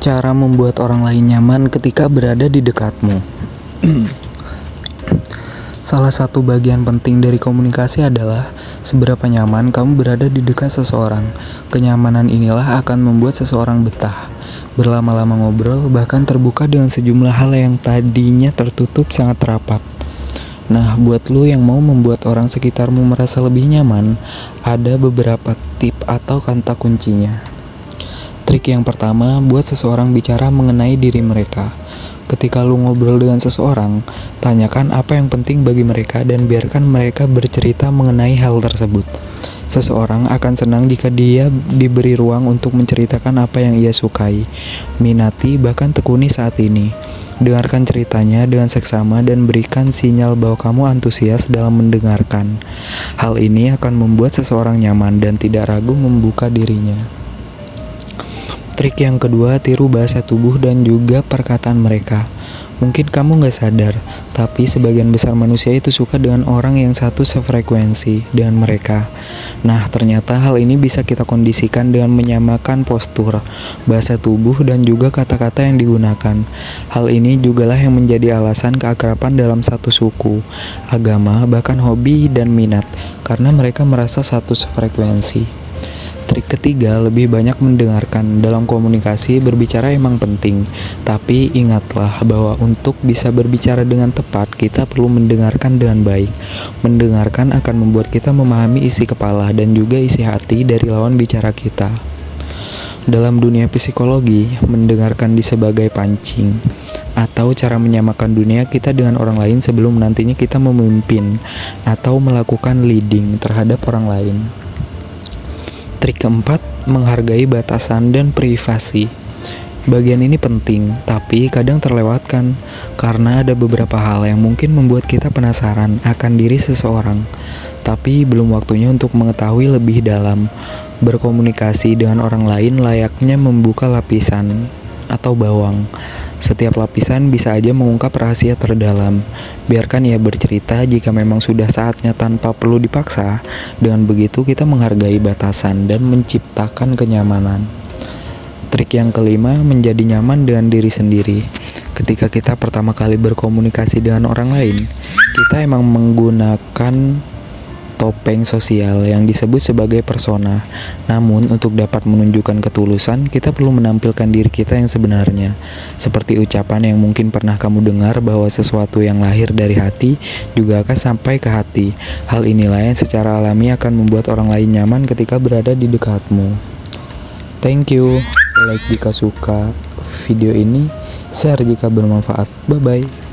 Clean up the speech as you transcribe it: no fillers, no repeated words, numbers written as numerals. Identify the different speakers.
Speaker 1: Cara membuat orang lain nyaman ketika berada di dekatmu. Salah satu bagian penting dari komunikasi adalah seberapa nyaman kamu berada di dekat seseorang. Kenyamanan inilah akan membuat seseorang betah, berlama-lama ngobrol, bahkan terbuka dengan sejumlah hal yang tadinya tertutup sangat rapat. Nah, buat lu yang mau membuat orang sekitarmu merasa lebih nyaman, ada beberapa tip atau kata kuncinya. Trik yang pertama, buat seseorang bicara mengenai diri mereka. Ketika lu ngobrol dengan seseorang, tanyakan apa yang penting bagi mereka dan biarkan mereka bercerita mengenai hal tersebut. Seseorang akan senang jika dia diberi ruang untuk menceritakan apa yang ia sukai, minati, bahkan tekuni saat ini. Dengarkan ceritanya dengan seksama dan berikan sinyal bahwa kamu antusias dalam mendengarkan. Hal ini akan membuat seseorang nyaman dan tidak ragu membuka dirinya. Trik yang kedua, tiru bahasa tubuh dan juga perkataan mereka. Mungkin kamu gak sadar, tapi sebagian besar manusia itu suka dengan orang yang satu sefrekuensi dengan mereka. Nah, ternyata hal ini bisa kita kondisikan dengan menyamakan postur, bahasa tubuh, dan juga kata-kata yang digunakan. Hal ini jugalah yang menjadi alasan keakraban dalam satu suku, agama, bahkan hobi dan minat, karena mereka merasa satu sefrekuensi. Trik ketiga, lebih banyak mendengarkan. Dalam komunikasi, berbicara emang penting, tapi ingatlah bahwa untuk bisa berbicara dengan tepat, kita perlu mendengarkan dengan baik. Mendengarkan akan membuat kita memahami isi kepala dan juga isi hati dari lawan bicara kita. Dalam dunia psikologi, mendengarkan sebagai pancing atau cara menyamakan dunia kita dengan orang lain sebelum nantinya kita memimpin atau melakukan leading terhadap orang lain. Trik keempat, menghargai batasan dan privasi. Bagian ini penting, tapi kadang terlewatkan karena ada beberapa hal yang mungkin membuat kita penasaran akan diri seseorang, tapi belum waktunya untuk mengetahui lebih dalam. Berkomunikasi dengan orang lain layaknya membuka lapisan atau bawang. Setiap lapisan bisa aja mengungkap rahasia terdalam. Biarkan ia bercerita jika memang sudah saatnya tanpa perlu dipaksa. Dengan begitu kita menghargai batasan dan menciptakan kenyamanan. Trik yang kelima, menjadi nyaman dengan diri sendiri. Ketika kita pertama kali berkomunikasi dengan orang lain, kita emang menggunakan topeng sosial yang disebut sebagai persona. Namun, untuk dapat menunjukkan ketulusan, kita perlu menampilkan diri kita yang sebenarnya. Seperti ucapan yang mungkin pernah kamu dengar bahwa sesuatu yang lahir dari hati juga akan sampai ke hati. Hal inilah yang secara alami akan membuat orang lain nyaman ketika berada di dekatmu. Thank you. Like jika suka video ini, share jika bermanfaat. Bye-bye.